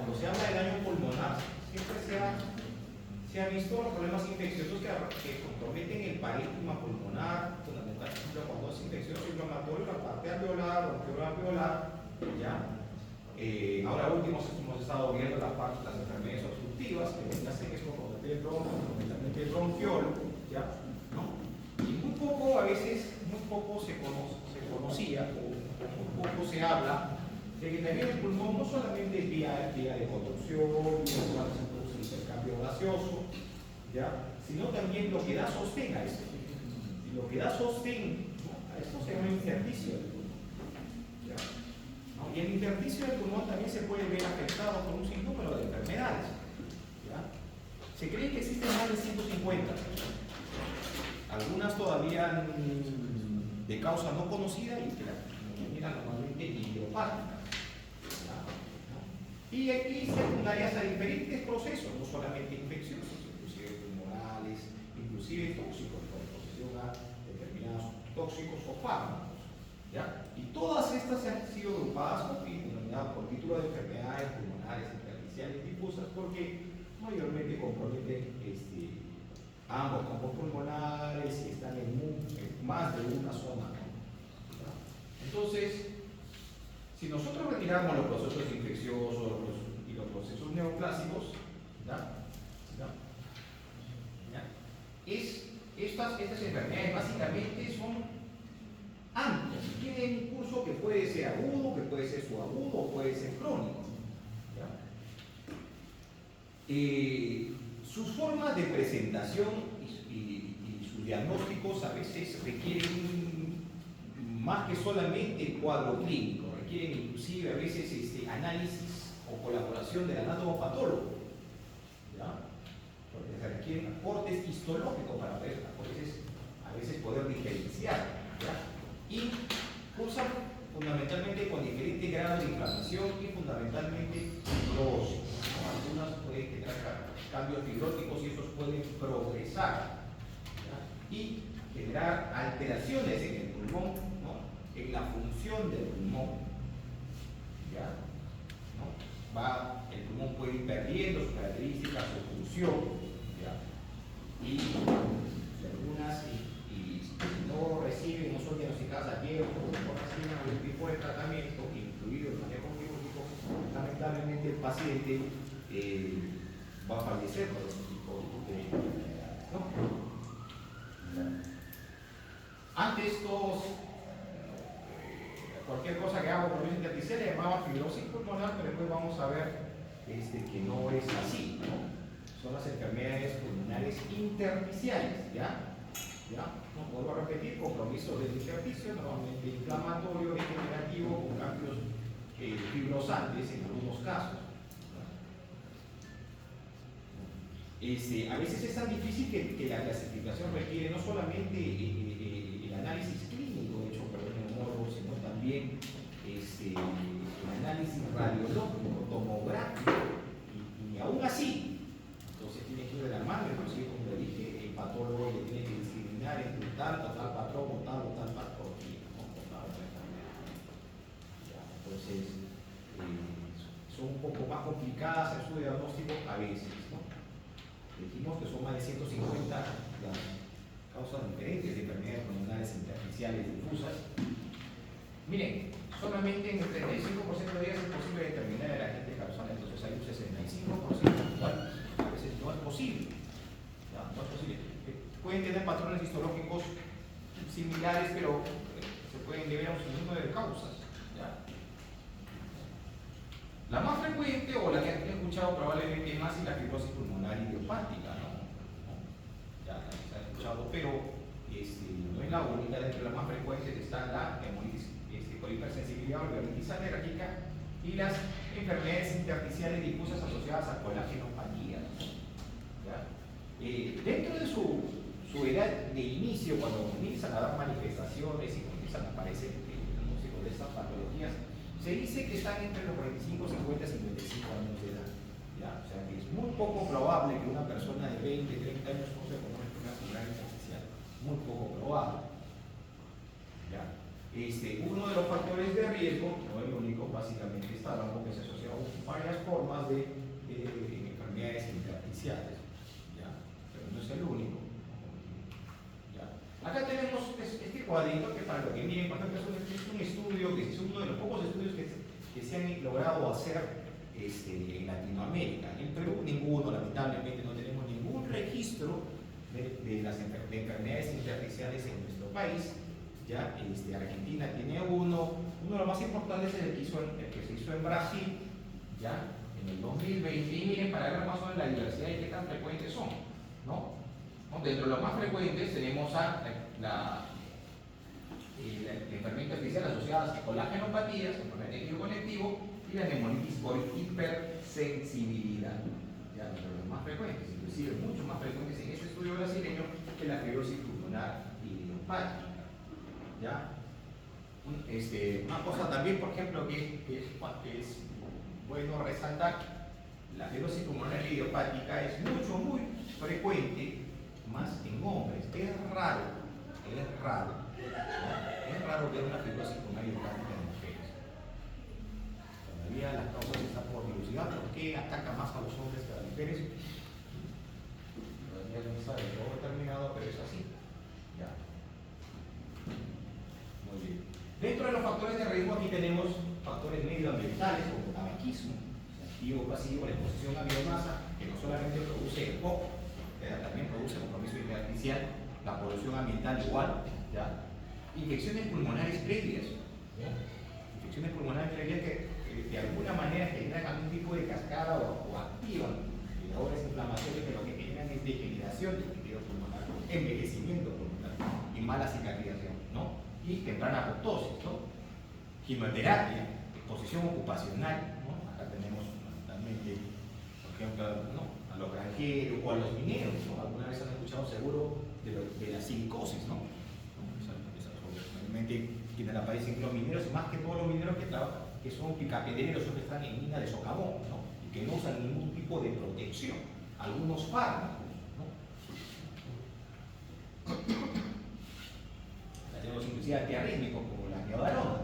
cuando se habla de daño pulmonar, siempre se ha visto los problemas infecciosos que comprometen el parénquima pulmonar, fundamentalmente cuando es infeccioso inflamatorio, la parte alveolar, alveolar, ¿ya? Ahora último hemos estado viendo las enfermedades obstructivas, que hacen es fundamentalmente el bronquiolo, ¿ya? ¿No? Y muy poco, a veces, muy poco se conocía, o muy poco se habla, de que también el pulmón no solamente es vía de conducción, vía de intercambio gaseoso, ¿ya? Sino también lo que da sostén a esto. Y lo que da sostén, ¿no?, a esto se llama intersticio del pulmón, ¿ya? ¿No? Y el intersticio del pulmón también se puede ver afectado por un sinnúmero de enfermedades, ¿ya? Se cree que existen más de 150, algunas todavía de causa no conocida y que la denominan normalmente idiopática. Y aquí secundarias a diferentes procesos, no solamente infecciosos, inclusive tumorales, inclusive tóxicos, por exposición a determinados tóxicos o fármacos, ¿ya? Y todas estas han sido agrupadas denominadas por título de enfermedades pulmonares intersticiales difusas porque mayormente comprometen ambos campos pulmonares y están en más de una zona, ¿no? Entonces, si nosotros retiramos los procesos infecciosos y los procesos neoplásicos, estas enfermedades básicamente son amplias, tienen un curso que puede ser agudo, que puede ser subagudo o puede ser crónico, ¿ya? Sus formas de presentación y sus diagnósticos a veces requieren más que solamente el cuadro clínico, requieren inclusive a veces análisis o colaboración del anatomopatólogo, ¿ya? Porque se requieren aportes histológicos para a veces poder diferenciar, ¿ya? Y cursan fundamentalmente con diferentes grados de inflamación y fundamentalmente fibrosis, ¿no? Algunas pueden generar cambios fibróticos y estos pueden progresar, ¿ya? Y generar alteraciones en el pulmón, ¿no?, en la función del pulmón, ¿ya? ¿No? El pulmón puede ir perdiendo sus características, su función, ¿ya? Y algunas, y si no reciben, no son diagnosticadas a tiempo, no reciben algún tipo de tratamiento, incluido el manejo quirúrgico, lamentablemente el paciente va a fallecer por este tipo de enfermedades, ¿no? Antes cualquier cosa que haga por vía intersticial le llamaba fibrosis pulmonar, pero después vamos a ver que no es así, ¿no? Son las enfermedades pulmonares intersticiales, ¿ya? No vuelvo a repetir, compromiso del intersticio, normalmente inflamatorio, degenerativo, con cambios fibrosantes en algunos casos. A veces es tan difícil que la clasificación requiere no solamente el análisis clínico hecho por el neumólogo, sino también el análisis radiológico, tomográfico, y aún así, entonces tiene que ir de la mano, inclusive como le dije, el patólogo le tiene que discriminar entre tal o tal patrón o tal patología, ¿no? O tal otra enfermedad. Entonces, son un poco más complicadas en su diagnóstico a veces, ¿no? Dijimos que son más de 150 las causas diferentes de enfermedades pulmonares intersticiales difusas. Miren, solamente en el 35% de ellas es posible determinar el agente causal, entonces hay un 65% igual, a veces no es posible. ¿Ya? No es posible. Pueden tener patrones histológicos similares, pero se pueden deber a un sinnúmero de causas. ¿Ya? La más frecuente, o la que han escuchado probablemente más, es la fibrosis pulmonar idiopática, ¿no? Ya se ha escuchado, pero no es la única. Dentro de las más frecuentes está la hemolitis por hipersensibilidad o hemolitis alérgica y las enfermedades intersticiales difusas asociadas a colágenopatías, ¿ya? Dentro de su edad de inicio, cuando comienzan a dar manifestaciones y comienzan a aparecer de estas patologías, se dice que están entre los 45, 50, 55 años de edad, ¿ya? O sea que es muy poco probable que una persona de 20, 30 años posea como una enfermedad pulmonar intersticial, muy poco probable, ¿ya? Uno de los factores de riesgo, no el único, va básicamente está hablando que se asocia a varias formas de enfermedades intersticiales, ¿ya? Pero no es el único. ¿Ya? Acá tenemos este cuadrito que para lo que miren, por ejemplo, es un estudio que es uno de los pocos estudios que se han logrado hacer en Latinoamérica. En Perú ninguno, lamentablemente no tenemos ningún registro de enfermedades intersticiales en nuestro país. ¿Ya? Argentina tiene uno de los más importantes es el que se hizo en Brasil, ¿ya? En el 2020, y miren, para ver más o menos la diversidad y qué tan frecuentes son, ¿no? Dentro de los más frecuentes tenemos a la enfermedad intersticial asociada a colagenopatías, enfermedad de tejido conectivo, y la neumonitis por hipersensibilidad, ¿ya? Dentro de los más frecuentes, inclusive mucho más frecuentes en este estudio brasileño que la fibrosis pulmonar idiopática. ¿Ya? Una cosa también, por ejemplo, que es bueno resaltar, la fibrosis pulmonar idiopática es muy frecuente, más en hombres. Es raro, ¿no? Es raro ver una fibrosis pulmonar idiopática en mujeres. Todavía las causas están por diversidad. ¿Por qué ataca más a los hombres que a las mujeres? Todavía no sabe todo determinado, pero es así. ¿Ya? Muy bien. Dentro de los factores de riesgo aquí tenemos factores medioambientales como tabaquismo, activo pasivo, la exposición a biomasa, que no solamente produce EPOC, también produce compromiso intersticial, la polución ambiental igual, ¿ya? Infecciones pulmonares previas, ¿ya? Infecciones pulmonares previas que de alguna manera generan algún tipo de cascada o activan generadores inflamatorios que lo que generan es degeneración del tejido pulmonar, envejecimiento pulmonar y mala cicatrización, ¿no? Y temprana apoptosis, ¿no? Quimioterapia, exposición ocupacional, ¿no? Acá tenemos fundamentalmente, por ejemplo, ¿no? A los granjeros o a los mineros, ¿no? Alguna vez han escuchado seguro de la silicosis, ¿no? Obviamente quienes aparecen los mineros, y más que todos los mineros que son picapedreros o que están en mina de socavón, ¿no? Y que no usan ningún tipo de protección, algunos fármacos, ¿no? Tenemos inclusive antiarrítmicos como la neodarona,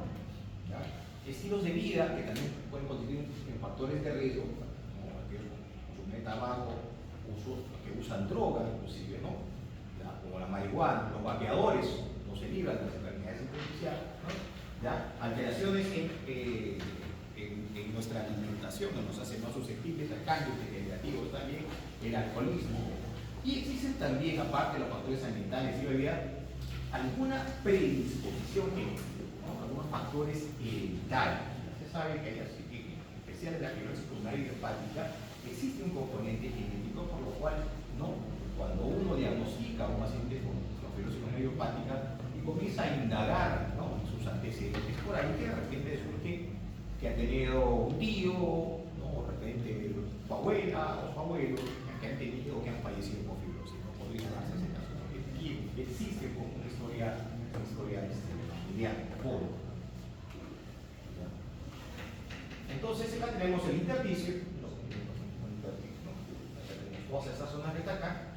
¿ya? Estilos de vida que también pueden constituir factores de riesgo, como aquellos que consumen tabaco, que usan droga inclusive, ¿no? ¿Ya? Como la marihuana, los vapeadores no se libran de las enfermedades intersticiales, ¿no? ¿Ya? Alteraciones en nuestra alimentación que nos hacen más susceptibles a cambios degenerativos también, el alcoholismo, y existen también, aparte de los factores ambientales y de vida, alguna predisposición genética, ¿no? Algunos factores hereditarios. Se sabe que en especial en la fibrosis pulmonar idiopática existe un componente genético por lo cual, ¿no? Cuando uno diagnostica a un paciente con fibrosis pulmonar idiopática y comienza a indagar, ¿no? Sus antecedentes, por ahí que de repente surge que ha tenido un tío, ¿no? De repente su abuela o su abuelo que han tenido o que han fallecido por fibrosis. No podría darse ese caso porque existe como una historia familiar, puro. Entonces acá tenemos el intersticio, todas estas zonas que están acá,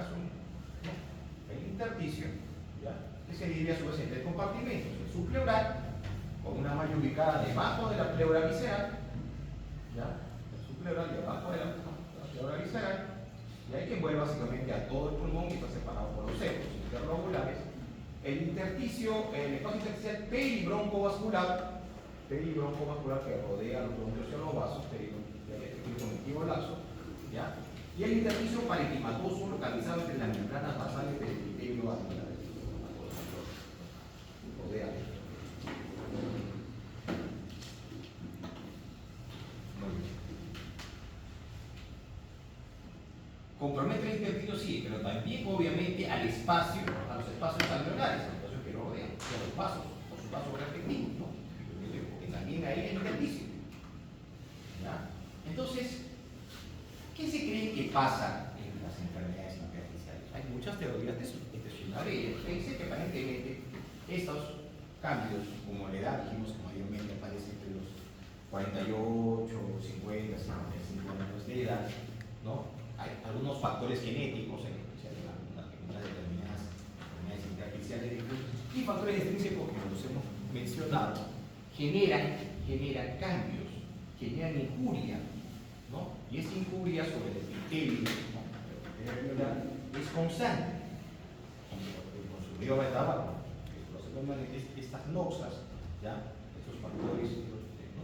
son, ¿no? El intersticio, ¿ya? Que se divide a su vez en tres compartimentos: el subpleural, con una malla ubicada debajo de la pleura visceral, ¿ya? El subpleural debajo de la pleura visceral, y ahí que envuelve básicamente a todo el pulmón y está separado por los septos interlobulares. El intersticio, el espacio intersticial peribroncovascular que rodea los bronquios y los vasos, el conectivo laxo, ¿ya? Y el intersticio parenquimatoso localizado entre las membranas basales del epitelio alveolar. Rodea. Compromete el intersticio, sí, pero también obviamente a los espacios alveolares, a los espacios que lo rodean, y a los vasos, por sus vasos respectivos, ¿no? Porque también ahí hay el intersticio. ¿Ya? Entonces, ¿qué se cree que pasa en las enfermedades intersticiales? Hay muchas teorías de una de ellas que dice que aparentemente estos cambios, como la edad, dijimos que mayormente aparece entre los 48, 50, 55 años de edad, ¿no? Hay algunos factores genéticos, en especial en algunas determinadas enfermedades intersticiales y factores extrínsecos que los hemos mencionado, generan generan cambios, generan injuria, ¿no? Y esta injuria sobre el epitelio, ¿no?, es constante. El consumidor de tabaco, estas noxas, ¿ya?, estos factores, ¿no?,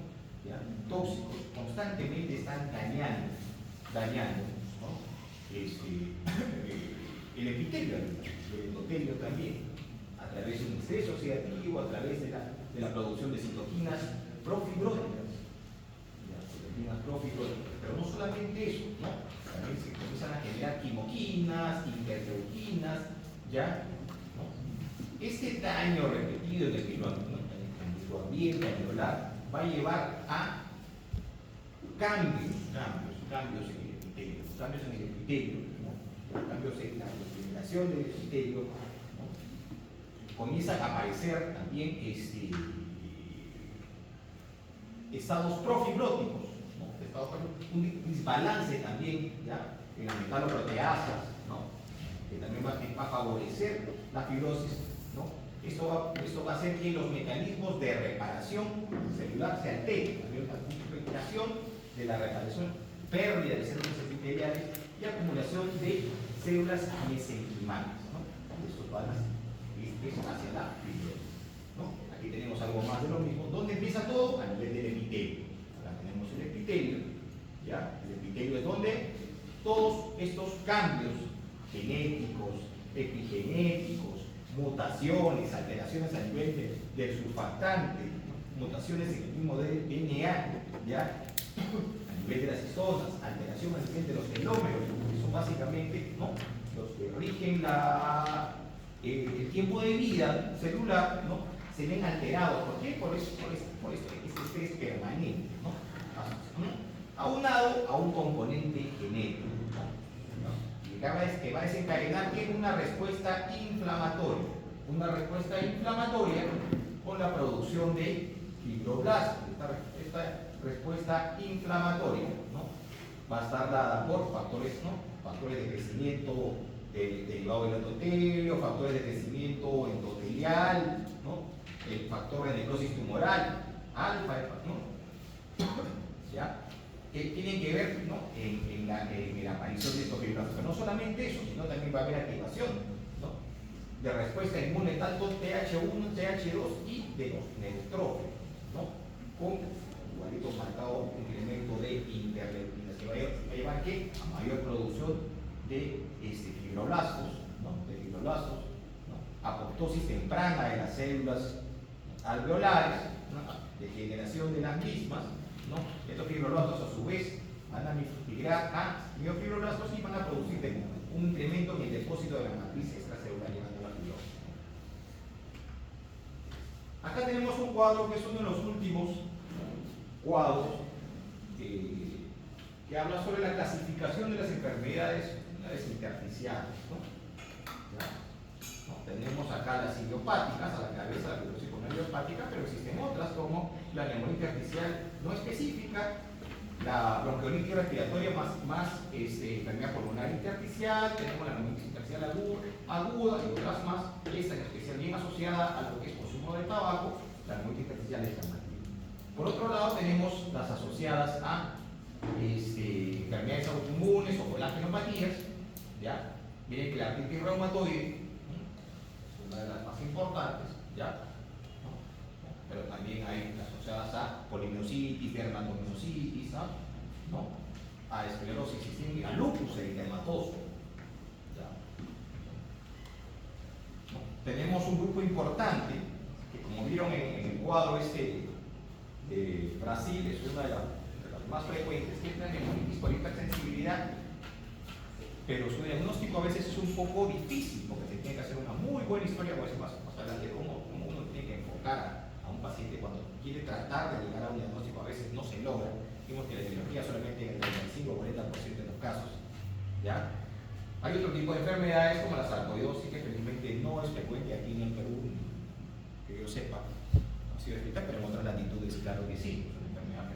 ¿ya?, tóxicos, constantemente están dañando, ¿no?, el epitelio, el endotelio también, a través de un estrés oxidativo, a través de la producción de citoquinas profibróticas, pero no solamente eso, ¿no?, también se comienzan a generar quimoquinas, interleuquinas, ¿ya?, ¿no? Este daño repetido en el microambiente alveolar va a llevar a cambios en el epitelio, ¿no?, cambios en la generación del epitelio, ¿no? Comienzan a aparecer también estados profibróticos, ¿no?, un desbalance también, ¿ya?, en las metaloproteasas, ¿no?, que también va a favorecer la fibrosis, ¿no? Esto va a hacer que los mecanismos de reparación celular se alteren, también la multiplicación de la reparación, pérdida de células epiteliales y acumulación de células mesenquimales, ¿no? Esto va hacia la fibrosis, ¿no? Aquí tenemos algo más de lo mismo. ¿Dónde empieza todo? A nivel del epitelio. Acá tenemos el epitelio, ¿ya? El epitelio es donde todos estos cambios genéticos, epigenéticos, mutaciones, alteraciones a nivel del surfactante, mutaciones en el mismo DNA, ¿ya?, a nivel de las histonas, alteración a nivel de los telómeros, que son básicamente, ¿no?, los que rigen el tiempo de vida celular, ¿no?, se ven alterados. ¿Por qué? Por este estrés permanente, ¿no?, aunado a un componente genético, ¿no?, y que va a desencadenar en una respuesta inflamatoria con la producción de fibroblastos. Esta respuesta inflamatoria, ¿no?, va a estar dada por factores, ¿no?, factores de crecimiento derivado del endotelio, factores de crecimiento endotelial, ¿no?, el factor de necrosis tumoral, alfa, ¿no?, ¿ya?, que tienen que ver, ¿no?, en la aparición de estos fibroblastos. Pero no solamente eso, sino también va a haber activación, ¿no?, de respuesta inmune tanto TH1, TH2 y de los neutrófilos, ¿no?, con igualito marcado un incremento de interleuquinas que va a llevar a mayor producción de fibroblastos, ¿no?, ¿no?, apoptosis temprana de las células alveolares, ¿no?, degeneración de las mismas, ¿no? Estos fibroblastos a su vez van a migrar a miofibroblastos y van a producir un incremento en el depósito de la matriz extracelular llevando a la fibrosis. Acá tenemos un cuadro que es uno de los últimos cuadros que habla sobre la clasificación de las enfermedades intersticiales, ¿no? Tenemos acá las idiopáticas, a la cabeza la fibrosis pulmonar idiopática, pero existen otras como la neumonía intersticial no específica, la bronquiolitis respiratoria más enfermedad pulmonar intersticial, tenemos la neumonía intersticial aguda y otras más, esta en especial bien asociada a lo que es consumo de tabaco, la neumonía intersticial extraumativa. Por otro lado tenemos las asociadas a enfermedades autoinmunes o colangenopatías, ¿ya? Miren que la artritis reumatoide es una de las más importantes, ¿ya?, ¿no? Pero también hay asociadas a polimiositis, dermatomiositis, ¿no?, a esclerosis sistémica, a lupus eritematoso, ¿ya? ¿No? Tenemos un grupo importante que, como vieron en el cuadro de Brasil, es una de las más frecuentes, que es la neumonitis por hipersensibilidad, pero su diagnóstico a veces es un poco difícil porque se tiene que hacer una muy buena historia, pues más adelante cómo uno tiene que enfocar a un paciente cuando quiere tratar de llegar a un diagnóstico. A veces no se logra. Vimos que la etiología solamente en el 35 o 40% de los casos, ¿ya? Hay otro tipo de enfermedades como la sarcoidosis, que felizmente no es frecuente aquí en el Perú, que yo sepa, no ha sido escrita, pero en otras latitudes claro que sí, es una enfermedad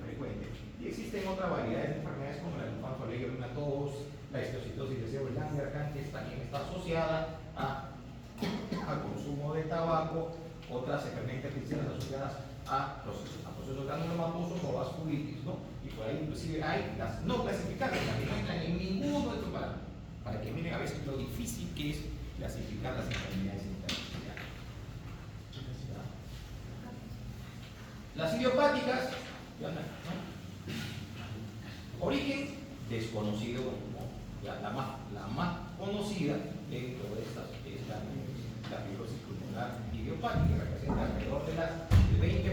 frecuente. Y existen otras variedades de enfermedades como la linfanfoleia reumatosa, la histocitosis de Seoul-Langerhans, que también está asociada al consumo de tabaco, otras enfermedades intersticiales asociadas a procesos granulomatosos o vasculitis, ¿no? Y por ahí inclusive hay las no clasificadas, las que no entran en ninguno de estos parámetros, para que miren a veces lo difícil que es clasificar las enfermedades intersticiales. Las idiopáticas, ¿no? Origen desconocido, ¿no? La más conocida dentro de estas es la fibrosis pulmonar idiopática, que representa alrededor del 20% de las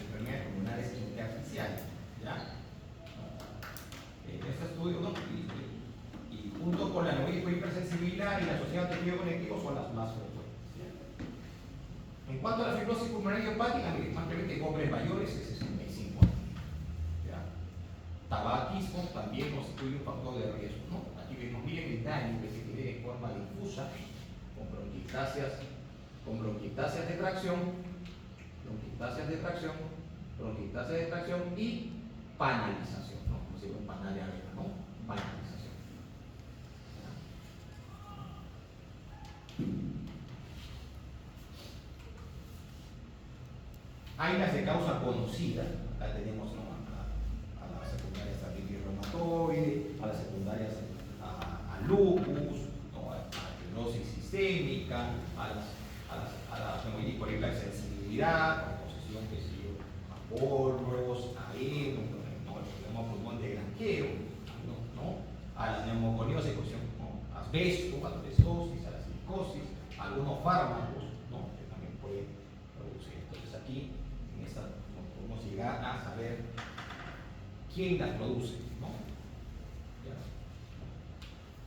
enfermedades pulmonares intersticiales. ¿Ya? En este estudio, ¿no? Y junto con la neurítico hipersensibilidad y la asociación tejido conectivo son las más frecuentes. ¿Ya? En cuanto a la fibrosis pulmonar idiopática, más frecuente en hombres mayores es 65 años. ¿Ya? Tabaquismo también constituye un factor de riesgo, ¿no? Aquí vemos, miren el daño que se genera en forma difusa con bronquiectasias de tracción, y panalización, ¿no? Como se llama panal de arena, ¿no? Panalización. Hay las de causa conocida, acá tenemos, ¿no? a las secundarias artritis reumatoide, a las secundarias a lupus, ¿no? a fibrosis sistémica, a la neurítico hipersensibilidad, a posesión, que sé yo, a polvos, a heno, ¿no? El problema pulmón de granjero, ¿no? A la neumoconiosis, ¿no? Asbesto, a la asbestosis, a la silicosis, a algunos fármacos, ¿no? Que también pueden producir. Entonces aquí en esta podemos llegar a saber quién las produce, ¿no? ¿Ya?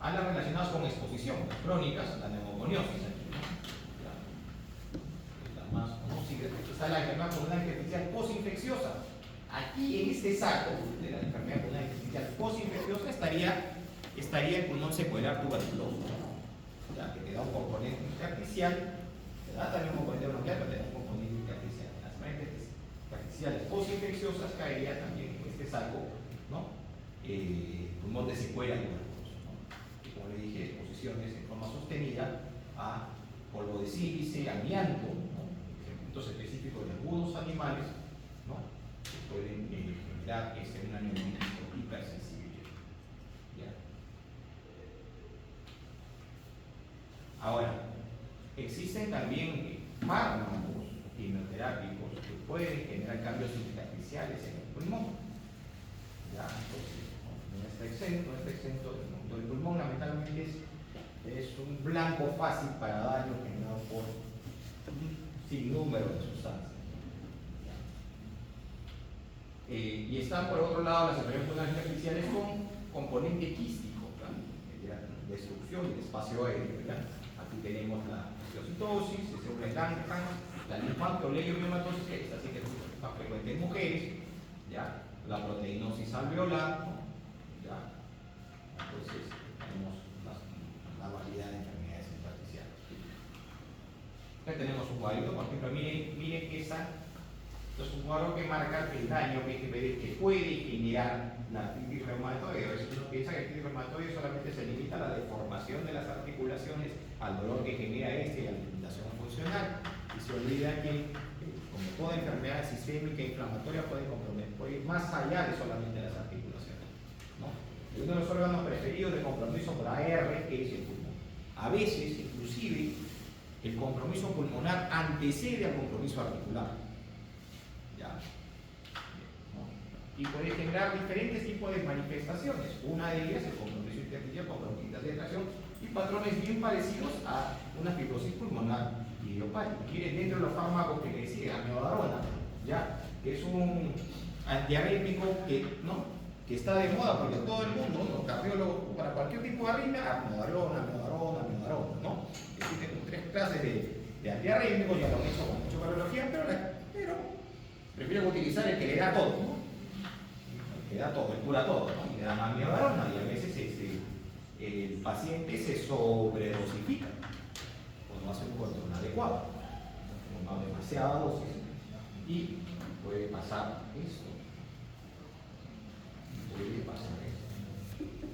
A las relacionadas con exposición, las crónicas, la neumoconiosis aquí, ¿no? ¿Ya? Es la más conocida. Está la enfermedad pulmonar intersticial posinfecciosa. Aquí en este saco de la enfermedad pulmonar intersticial posinfecciosa estaría el pulmón secuelar tuberculoso, ¿no? Ya, que te da un componente intersticial, te da también un componente bronquial, pero te da un componente intersticial. Las enfermedades intersticiales posinfecciosas caería también en este saco, ¿no? Pulmón de secuela tuberculoso, ¿no? Y como le dije, exposiciones en forma sostenida a polvo de sílice, amianto, ¿no? Ejemplos específicos de algunos animales, ¿no? Que pueden generar una neumonitis hipersensible. ¿Ya? Ahora, existen también fármacos quimioterápicos que pueden generar cambios intersticiales en el pulmón. ¿Ya? Entonces, no está exento del mundo del pulmón. Lamentablemente es un blanco fácil para daño generado por un sinnúmero de sustancias. Y están por otro lado las enfermedades pulmonares intersticiales con componente quístico, destrucción del espacio aéreo. ¿Verdad? Aquí tenemos la osteocitosis, la linfanteoleiomyomatosis, que esta sí que es más frecuente en mujeres, ¿ya? La proteinosis alveolar, ¿no? ¿Ya? Entonces tenemos la variedad de enfermedades intersticiales. Acá tenemos un cuadrito, por ejemplo, miren que esa es un cuadro que marca el daño que puede generar la artritis reumatoide. A veces uno piensa que la artritis reumatoide solamente se limita a la deformación de las articulaciones, al dolor que genera y a la limitación funcional. Y se olvida que, como toda enfermedad sistémica e inflamatoria, puede ir más allá de solamente las articulaciones, ¿no? Y uno de los órganos preferidos de compromiso por AR es el pulmón. A veces, inclusive, el compromiso pulmonar antecede al compromiso articular. ¿Ya? ¿No? Y puede generar diferentes tipos de manifestaciones. Una de ellas, el compromiso intersticial con bronquitis de tracción, y patrones bien parecidos a una fibrosis pulmonar idiopática. Miren, dentro de los fármacos que les decía, amiodarona, ¿ya? Que es un antiarrítmico que está de moda porque todo el mundo, los cardiólogos, para cualquier tipo de arritmia, amiodarona, ¿no? Existen 3 clases de antiarrítmicos, ya lo han hecho con mucha cardiología, pero prefiero utilizar el que le da todo, ¿no? El que da todo, el cura todo, ¿no? Y le da amiodarona, y a veces el paciente se sobredosifica cuando hace un control adecuado, no demasiada dosis, y puede pasar esto.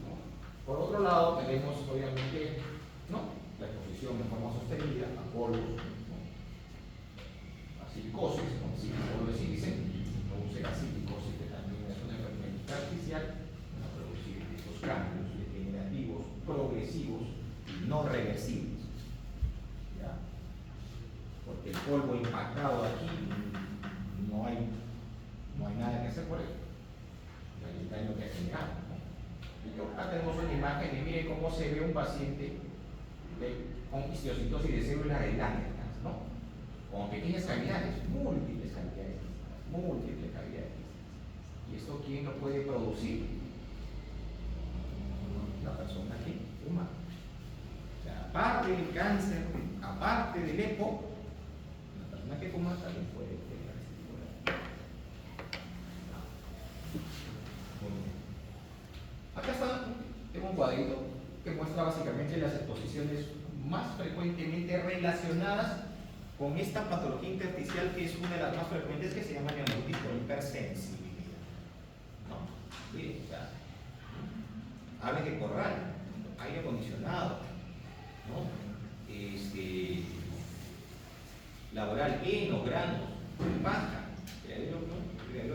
¿No? Por otro lado, tenemos obviamente, ¿no?, la exposición de forma sostenida a polvos, ¿no?, a silicosis, superficial, van a producir estos cambios degenerativos, progresivos y no reversibles. ¿Ya? Porque el polvo impactado aquí no hay nada que hacer por él. No hay el daño que ha generado, ¿no? Y acá tenemos una imagen y miren cómo se ve un paciente con histiocytosis de células de Langerhans, ¿no? Con pequeñas cavidades, múltiples cavidades. ¿Y esto quién lo puede producir? La persona que fuma. O sea, aparte del cáncer, aparte del EPO, la persona que fuma también puede tener este tipo de... Acá está, tengo un cuadrito que muestra básicamente las exposiciones más frecuentemente relacionadas con esta patología intersticial, que es una de las más frecuentes, que se llama neumonitis por hipersensibilidad, ¿no? Sí, o sea, aves de corral, aire acondicionado, ¿no? Laboral, heno, granos, paja, criadero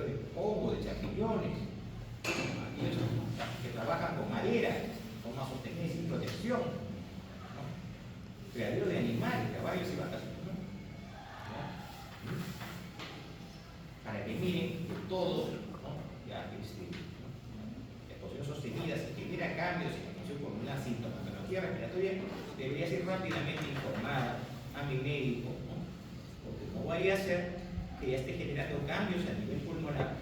de hongo, de champiñones, aquellos que trabajan con madera, forma sostenida y sin protección, ¿no? Criadero de animales, caballos y vacas, ¿no? Para que miren que todo, ¿no? Ya, la exposición sostenida, si genera cambios en la función con una sintomatología respiratoria, debería ser rápidamente informada a mi médico, ¿no? Porque no vaya a ser que ya esté generando cambios a nivel pulmonar,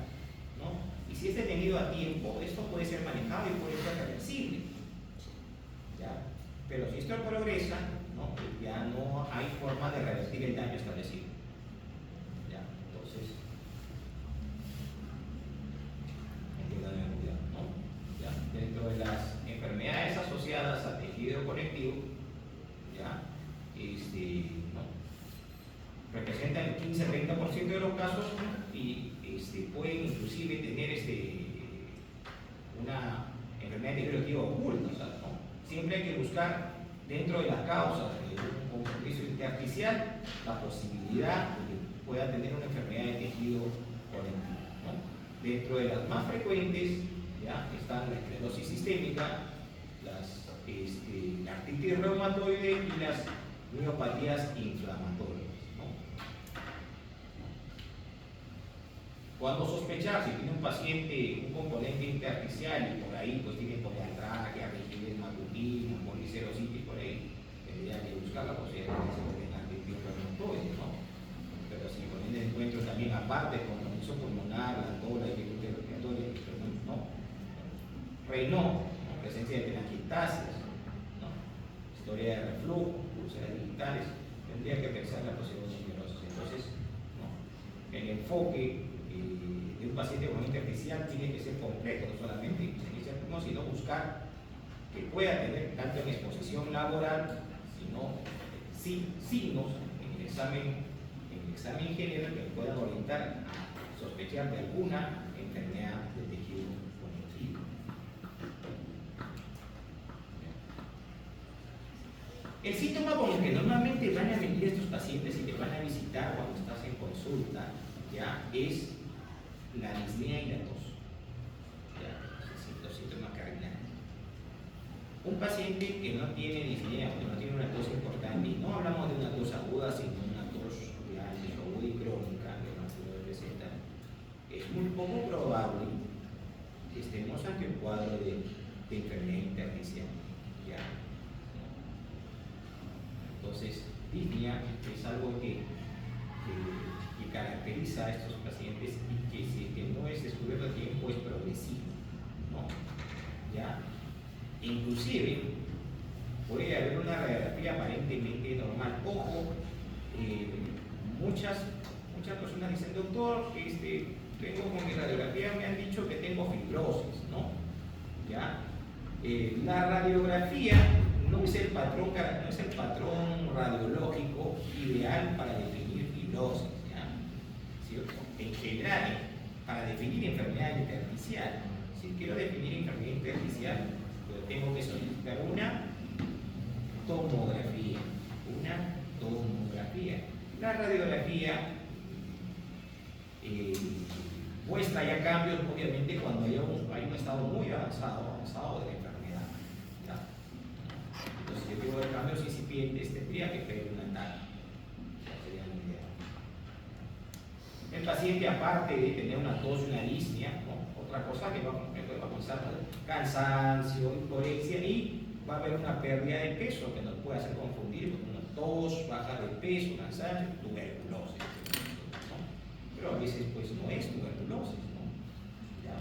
¿no? Y si es detenido a tiempo, esto puede ser manejado y puede ser reversible, ¿ya? Pero si esto progresa, ¿no? Ya no hay forma de revertir el daño establecido, ¿ya? Entonces, ¿no? ¿Ya? Dentro de las enfermedades asociadas al tejido conectivo, ¿ya? ¿no? Representan el 15-30% de los casos, ¿no? Y pueden inclusive tener una enfermedad de tejido conectivo oculta, o sea, ¿no? Siempre hay que buscar dentro de las causas de un compromiso intersticial la posibilidad de que pueda tener una enfermedad de tejido conectivo, ¿no? Dentro de las más frecuentes, ¿ya? Están la esclerosis sistémica, la artritis reumatoide y las miopatías inflamatorias, ¿no? Cuando sospechar si tiene un paciente un componente intersticial y por ahí pues tiene poliartralgia, rigidez matutina, policerositis, por ahí tendría que buscar la posibilidad de que se tenga artritis reumatoide, ¿no? Pero si con el encuentro también aparte con compromiso pulmonar, la tola, dificultad respiratoria, ¿no? Raynaud, ¿no? Presencia de telangiectasias, ¿no? Historia de reflujo, úlceras digitales, tendría que pensar en la posibilidad de esclerosis. Entonces, ¿no? El enfoque de un paciente con intersticial tiene que ser completo, no solamente inicial, sino buscar que pueda tener tanto en exposición laboral, sino signos en el examen general que puedan orientar a sospechar de alguna enfermedad de tejido conectivo. El síntoma con el que normalmente van a venir estos pacientes y te van a visitar cuando estás en consulta, ¿ya? Es la disnea y la tos, ¿ya? Los síntomas cardinales. Un paciente que no tiene disnea, que no tiene una tos importante, y no hablamos de una tos aguda, sino una tos aguda y crónica, que no se presenta, es muy poco probable que estemos ante un cuadro de enfermedad intersticial, ¿ya? Entonces, disnea es algo que caracteriza a estos pacientes y que si no es descubierto a tiempo es progresivo, ¿no? ¿Ya? Inclusive puede haber una radiografía aparentemente normal. Ojo, muchas personas dicen, doctor, tengo con mi radiografía, me han dicho que tengo fibrosis, ¿no? ¿Ya? La radiografía no es el patrón radiológico ideal para definir fibrosis, ¿ya? ¿Cierto? En general, para definir enfermedad intersticial, si quiero definir enfermedad intersticial, yo tengo que solicitar una tomografía. La radiografía muestra ya cambios, obviamente, cuando haya un hay un estado muy avanzado de la enfermedad. ¿Ya? Entonces, si yo tengo cambios incipientes, tendría que pedir un ataque. Sería la idea. El paciente, aparte de tener una tos y una disnea, ¿no? Otra cosa que va a causar cansancio, hiporexia, y va a haber una pérdida de peso que nos puede hacer confundir con una tos, baja de peso, cansancio, tuberculosis, ¿no? Pero a veces pues no es tuberculosis, ¿no? ¿Ya?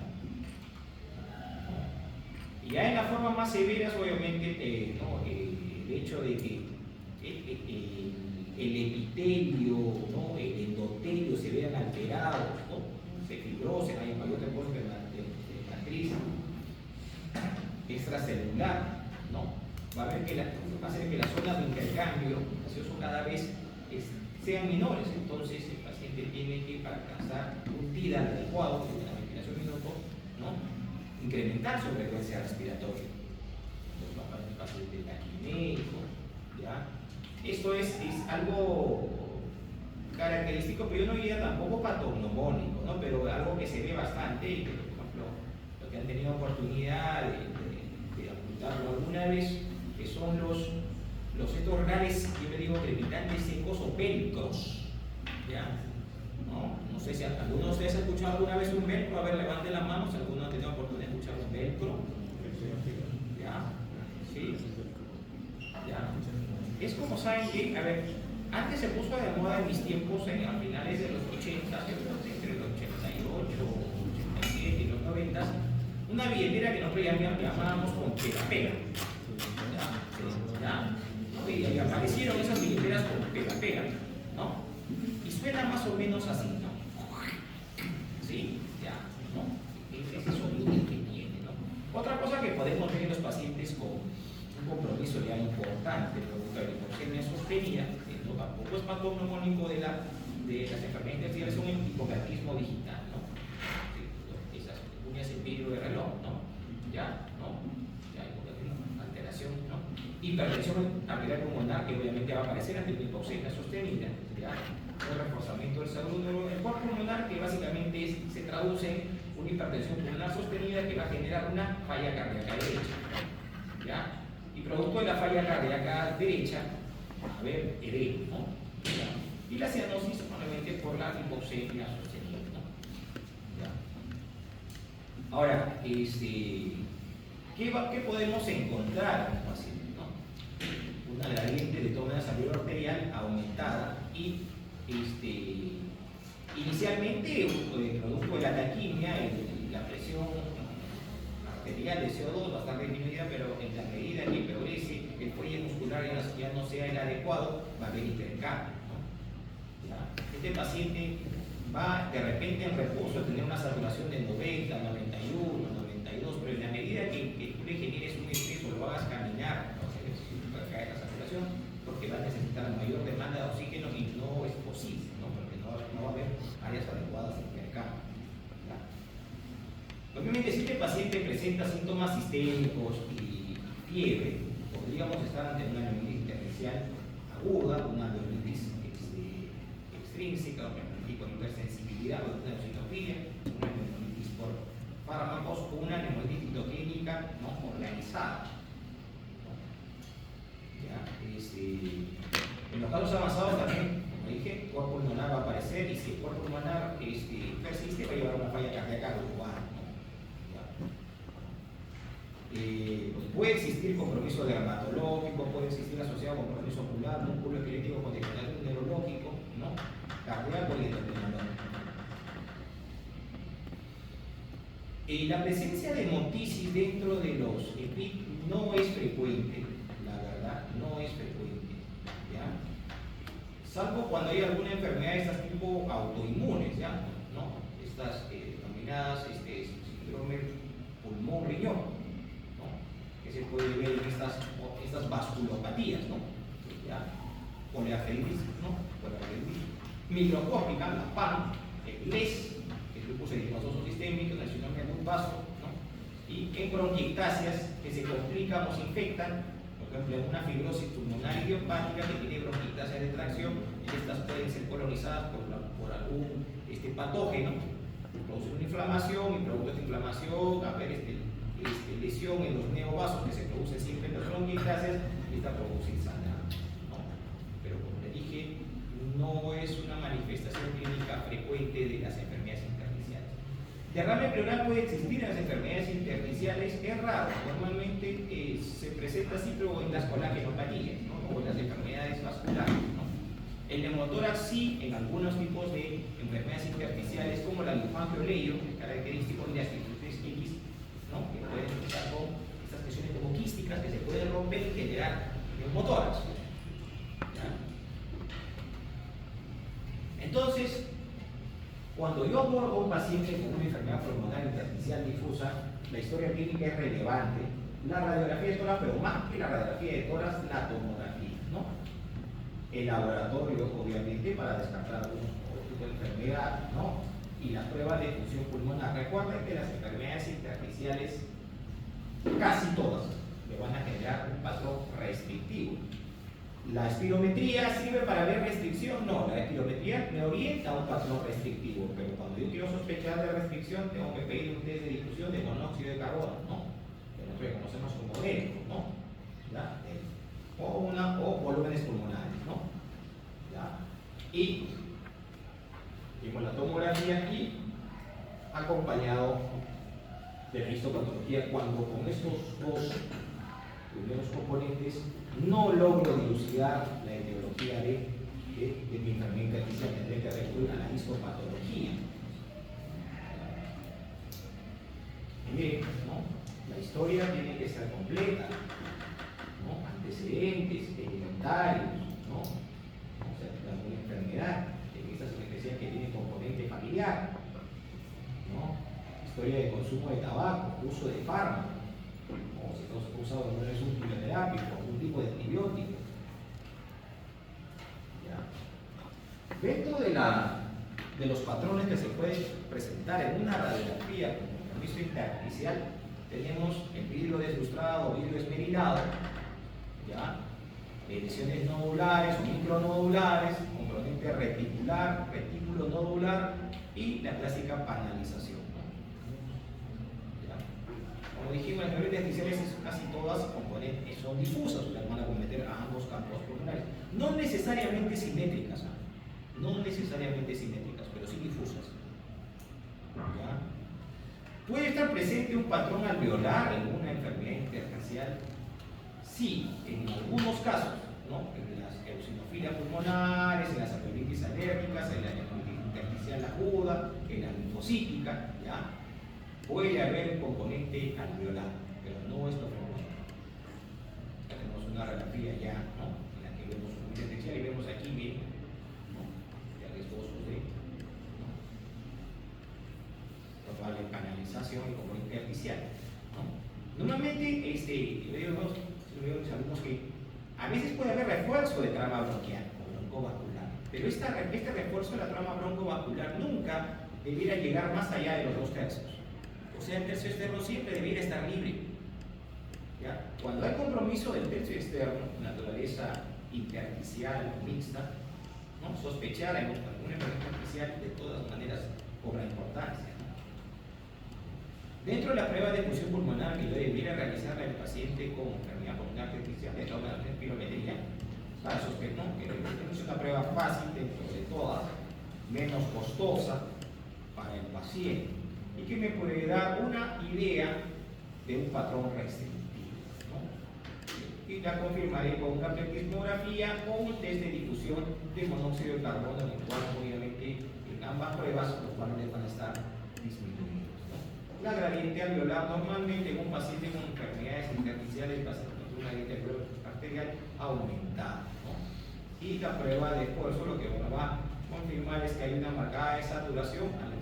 Y ya en las formas más severas, obviamente, ¿no? El hecho de que el epitelio, ¿no? El endotelio se vean alterados, ¿no? Se fibrosen, hay mayor reposo de matriz extracelular, ¿no? Va a hacer que las zonas de intercambio gaseoso cada vez sean menores. Entonces el paciente tiene que, para alcanzar un TIDA adecuado de la ventilación minuto, ¿no? Incrementar su frecuencia respiratoria. Entonces va a haber un paciente taquiménico, ¿ya? Esto es algo característico, pero yo no diría tampoco patognomónico, ¿no? Pero algo que se ve bastante y que, por ejemplo, los que han tenido oportunidad de apuntarlo alguna vez, que son los estos orales, yo le digo crepitantes secos o velcros, ¿ya? No sé si alguno de ustedes ha escuchado alguna vez un velcro. A ver, levante la mano si alguno ha tenido oportunidad de escuchar un velcro. ¿Ya? ¿Sí? ¿Ya? Es como saben que, a ver, antes se puso de moda en mis tiempos, a finales de los 80, entre los 88, 87 y los 90, una billetera que nosotros llamábamos con pega-pega. ¿Ya? Y aparecieron esas billeteras con pega-pega, ¿no? Y suena más o menos así, ¿no? ¿Sí? Ya, ¿no? Ese sonido que tiene, ¿no? Otra cosa que podemos ver en los pacientes con un compromiso ya importante, producto de la hipoxemia sostenida, no tampoco es patognomónico de las enfermedades intestinales, son el hipogatismo digital, ¿no? Esas uñas en vidrio de reloj, ¿no? Ya, ¿no? Ya, alteración, ¿no? Hipertensión arterial pulmonar, que obviamente va a aparecer ante una hipoxemia sostenida, ¿ya? Un reforzamiento del salud, el cuerpo pulmonar, que básicamente se traduce en una hipertensión pulmonar sostenida que va a generar una falla cardíaca derecha, ¿ya? Y producto de la falla cardíaca derecha, a ver, edema, ¿no? ¿Ya? Y la cianosis, probablemente por la hipoxemia sostenida, ¿no? ¿Ya? Ahora, ¿qué podemos encontrar en el paciente? Una gradiente de toma de salud arterial aumentada y inicialmente producto de la taquimia, la presión arterial de CO2 bastante disminuida, pero en la medida que progrese el fuelle muscular ya no sea el adecuado, va a haber hipercambio, ¿no? ¿Ya? Este paciente va de repente en reposo a tener una saturación de 90, 91, 92, pero en la medida que tú le generes un estrés o lo hagas caminar, caer la saturación, porque va a necesitar mayor demanda de oxígeno y no es posible, ¿no? Porque no va a haber áreas adecuadas de intercambio. Obviamente, si este paciente presenta síntomas sistémicos y fiebre, podríamos estar ante una neumonitis intersticial aguda, una neumonitis extrínseca, una neumonitis con hipersensibilidad, una eosinofilia, una neumonitis por fármacos o una neumonitis citogénica no organizada. En los casos avanzados también, como dije, el cuerpo pulmonar va a aparecer, y si el cuerpo pulmonar persiste, va a llevar a una falla cardíaca global, ¿no? Puede existir compromiso dermatológico, puede existir asociado con compromiso ocular, músculo esquelético con degeneración neurológico, ¿no? Cardíaco y endocrinológico. La presencia de hemotisis dentro de los EPIC no es frecuente, la verdad, no es frecuente, ¿ya? Salvo cuando hay alguna enfermedad de estas tipo autoinmunes, ¿ya? ¿No? Estas denominadas síndrome pulmón-riñón, ¿no? Que se puede ver en estas vasculopatías, ¿no? ¿Ya? Poliarteritis, ¿no? Poliarteritis microscópica, la PAM, el LES, que es lupus eritematoso sistémico, la síndrome de un vaso, ¿no? Y en bronquiectasias que se complican o se infectan, por ejemplo, en una fibrosis pulmonar idiopática que tiene bronquiectasia de tracción, y estas pueden ser colonizadas por algún patógeno, produce una inflamación y producto de esta inflamación, a ver, lesión en los neovasos que se producen siempre en las bronquiectasias y esta produce sangrado, ¿no? Pero como le dije, no es una manifestación clínica frecuente de las enfermedades intersticiales. Derrame pleural puede existir en las enfermedades intersticiales, es raro, normalmente se presenta así pero en las colagenopatías, ¿no? O en las enfermedades vasculares, ¿no? El neumotórax sí, en algunos tipos de enfermedades intersticiales como la linfangioleo, característico de astitis X, ¿no? Que pueden empezar con estas lesiones como quísticas que se pueden romper y generar neumotórax. Entonces, cuando yo abordo a un paciente con una enfermedad pulmonar intersticial difusa, la historia clínica es relevante, la radiografía de tórax, pero más que la radiografía de tórax, la tomografía, ¿no? El laboratorio, obviamente, para descartar algún tipo de enfermedad, ¿no? Y las pruebas de función pulmonar. Recuerden que las enfermedades intersticiales, casi todas, le van a generar un patrón restrictivo. ¿La espirometría sirve para ver restricción? No, la espirometría me orienta a un patrón restrictivo, pero cuando yo quiero sospechar de restricción, tengo que pedir un test de difusión de monóxido de carbono, ¿no? Que nosotros conocemos como ECO, ¿no? ¿Ya? O volúmenes pulmonares, ¿no? ¿Ya? Y tengo la tomografía aquí, acompañado de la histopatología, cuando con estos dos primeros componentes no logro dilucidar la etiología de mi enfermedad intersticial, tendré que recurrir a la histopatología. Miren, ¿no? La historia tiene que ser completa, ¿no? Antecedentes, hereditarios, ¿no? O sea, alguna enfermedad, en estas especiales que tienen componente familiar, ¿no? Historia de consumo de tabaco, uso de fármacos, o si no se ha usado alguna vez un quimioterápico, algún tipo de antibiótico. ¿Ya? Dentro de los patrones que se pueden presentar en una radiografía con compromiso intersticial, tenemos el vidrio deslustrado o vidrio esmerilado, ¿ya? Lesiones nodulares o micronodulares, componente reticular, retículo nodular y la clásica panalización. Como dijimos, las enfermedades intersticiales casi todas son difusas, o sea, van a cometer a ambos campos pulmonares. No necesariamente simétricas, no necesariamente simétricas, pero sí difusas. ¿Ya? ¿Puede estar presente un patrón alveolar en una enfermedad intersticial? Sí, en algunos casos, ¿no? En las eosinofilias pulmonares, en las alveolitis alérgicas, en la neumonitis intersticial aguda, en la linfocítica, ¿ya? Puede haber un componente alveolar, pero no es lo frecuente. Tenemos una radiografía ya, ¿no? En la que vemos un intersticial y vemos aquí bien, ¿no? Ya esbozos de, ¿no? Probable canalización y componente artificial, ¿no? Normalmente, sabemos que a veces puede haber refuerzo de trama bronquial o broncovascular, pero este refuerzo de la trama broncovascular nunca debiera llegar más allá de los 2/3. O sea, el tercio externo siempre debiera estar libre. ¿Ya? Cuando hay compromiso del tercio externo, naturaleza intersticial o mixta, ¿no? Sospechar en alguna enfermedad intersticial de todas maneras cobra importancia. Dentro de la prueba de función pulmonar que yo debiera realizar el paciente con enfermedad pulmonar intersticial, de toda la espirometría, para sospechar, ¿no? Que es una prueba fácil dentro de todas, menos costosa para el paciente, y que me puede dar una idea de un patrón restrictivo, ¿no? Y la confirmaré con una pletismografía o un test de difusión de monóxido de carbono, en el cual obviamente en ambas pruebas los valores van a estar disminuidos, ¿no? La gradiente alveolar normalmente en un paciente con enfermedades intersticiales va a ser una gradiente arterial aumentada, ¿no? Y la prueba de esfuerzo lo que va a confirmar es que hay una marcada desaturación al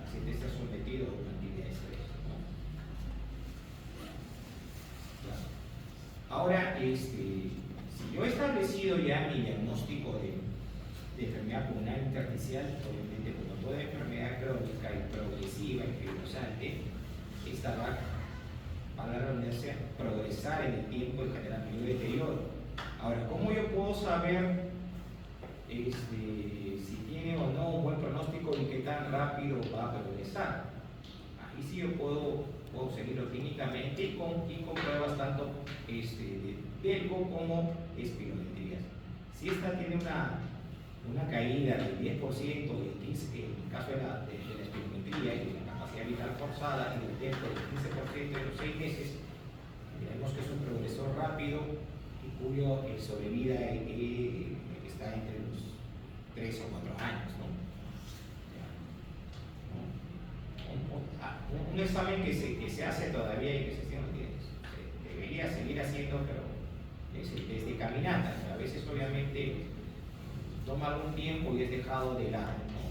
paciente estar sometido a una actividad de estrés, ¿no? Ahora, si yo he establecido ya mi diagnóstico de enfermedad pulmonar intersticial, obviamente como toda enfermedad crónica y progresiva y fibrosante, esta va a la redundancia progresar en el tiempo y generar mayor deterioro. Ahora, ¿cómo yo puedo saber si tiene o no un buen pronóstico y qué tan rápido va a progresar. Ahí sí yo puedo seguirlo clínicamente y con pruebas tanto de delgo como espirometrías. Si esta tiene una caída del 10%, del 15%, en el caso de la espirometría y de la capacidad vital forzada, en el delgo del 15% en los 6 meses, vemos que es un progresor rápido y cuyo sobrevida está entre los 3 o 4 años, ¿no? Un examen que se hace todavía y que se debería seguir haciendo, pero es el test de caminata, que a veces obviamente toma algún tiempo y es dejado de lado, ¿no?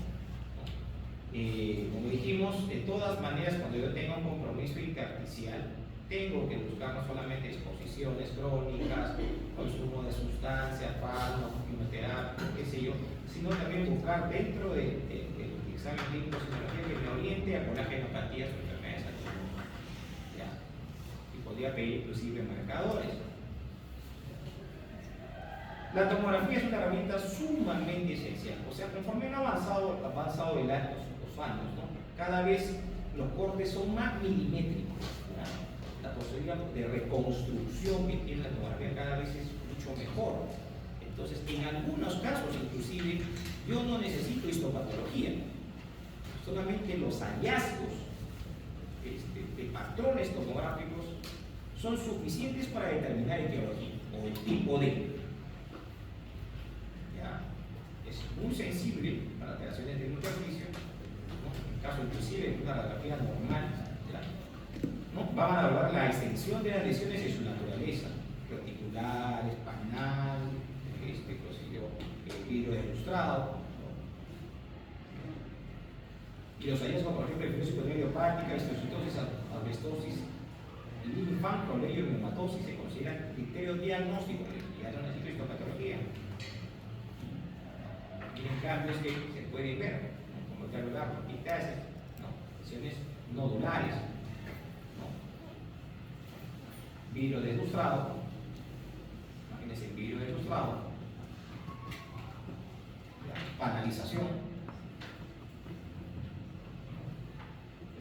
Como dijimos, de todas maneras, cuando yo tenga un compromiso intersticial, tengo que buscar no solamente exposiciones crónicas, consumo de sustancias, fármacos, quimioterapia, qué sé yo, sino también buscar dentro del examen clínico semiología que me oriente a colágenopatías o enfermedades autoinmunes. Y podría pedir inclusive marcadores. La tomografía es una herramienta sumamente esencial. O sea, conforme han avanzado los años, ¿no? Cada vez los cortes son más milimétricos. La posibilidad de reconstrucción que tiene la tomografía cada vez es mucho mejor. Entonces, en algunos casos, inclusive, yo no necesito histopatología. Solamente los hallazgos de patrones tomográficos son suficientes para determinar etiología o el tipo de. ¿Ya? Es muy sensible para alteraciones del intersticio, ¿no? En el caso inclusive de una radiografía normal, ¿no? Van a evaluar la extensión de las lesiones en su naturaleza, reticular, espinal, vidrio delustrado, ¿no? Y los hallazgos, por ejemplo, de fibrosis pulmonar idiopática, histocitosis, asbestosis, linfancoleio y neumatosis se consideran criterios diagnósticos, ya no necesito histopatología. Y en cambio es que se puede ver, ¿no? Como te hablaba, ictasis, ¿no? Lesiones nodulares, ¿no? Vidrio delustrado, imagínense el vidrio delustrado, panalización,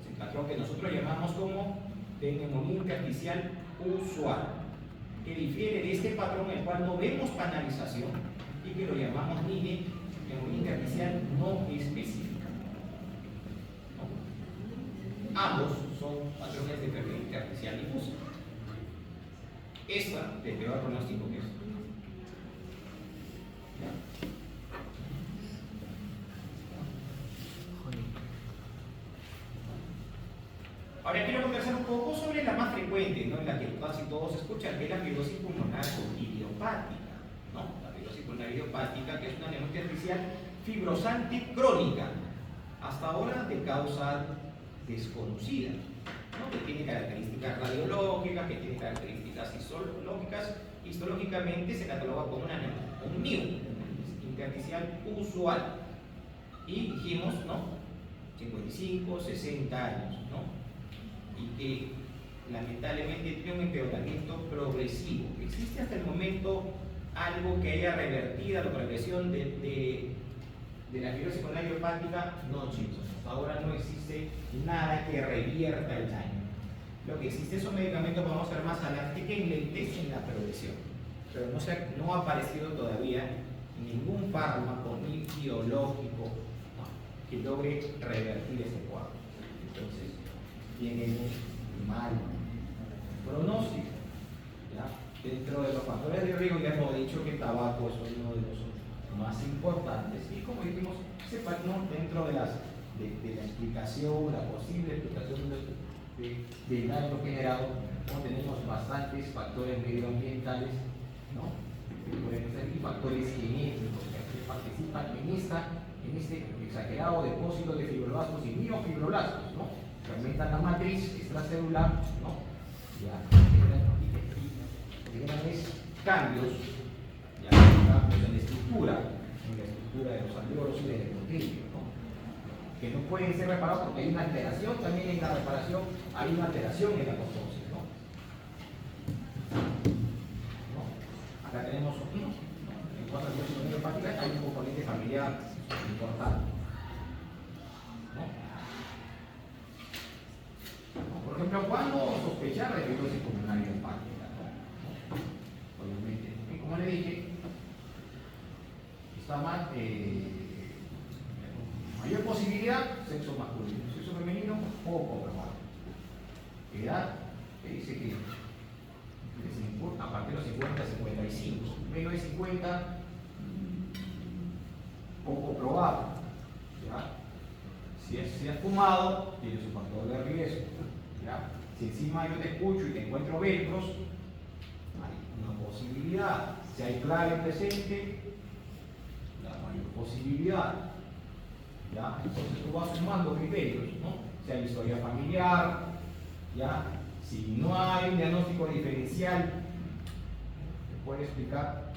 es el patrón que nosotros llamamos como de neumonía intersticial usual, que difiere de este patrón en el cual no vemos panalización y que lo llamamos NINE, neumonía intersticial no específica, ¿no? Ambos son patrones de enfermedad intersticial difusa. Esta de peor pronóstico que es. Ahora quiero conversar un poco sobre la más frecuente, ¿no? En la que casi todos escuchan, que es la fibrosis pulmonar idiopática, ¿no? La fibrosis pulmonar idiopática, que es una neumonía intersticial fibrosante crónica, hasta ahora de causa desconocida, ¿no? Que tiene características radiológicas, que tiene características histológicas. Histológicamente se cataloga como un NIU, intersticial usual. Y dijimos, ¿no? 55, 60 años, ¿no? Y que lamentablemente tiene un empeoramiento progresivo. ¿Existe hasta el momento algo que haya revertido la progresión de la fibrosis pulmonar idiopática? No, chicos, hasta ahora no existe nada que revierta el daño. Lo que existe son medicamentos, vamos a ver más adelante, que enlentecen la progresión, pero no ha aparecido todavía ningún fármaco ni biológico, ¿no?, que logre revertir ese cuadro. Entonces, tiene un mal pronóstico, ¿ya? Dentro de los factores de riesgo ya hemos dicho que el tabaco es uno de los más importantes, y como dijimos, ¿no?, dentro de la explicación, la posible explicación del daño generado, ¿no?, tenemos bastantes factores medioambientales, ¿no?, que pueden ser, y factores genéticos que participan en este exagerado depósito de fibroblastos y miofibroblastos, ¿no?, que aumentan la matriz extracelular, ¿no?, ya generan cambios, cambios en la estructura de los alveolos y del endotelio, ¿no?, que no pueden ser reparados porque hay una alteración también en la reparación, hay una alteración en la apoptosis, ¿no? Acá tenemos cuadro de fibrosis hepática hay un componente familiar importante. ¿No? Por ejemplo, ¿cuándo sospechar de fibrosis pulmonar idiopática? ¿No? Obviamente, como le dije, está más, mayor posibilidad, sexo masculino, sexo femenino, poco probable. Edad, que dice que a partir de los 50 a 55, menos de 50, poco probable. ¿Ya? Si has fumado, tienes un factor de riesgo. ¿Ya? Si encima yo te escucho y te encuentro velcros, hay una posibilidad. Si hay clave presente, la mayor posibilidad. ¿Ya? Entonces tú vas sumando criterios, ¿no? Si hay historia familiar, ¿ya? Si no hay un diagnóstico diferencial, te puede explicar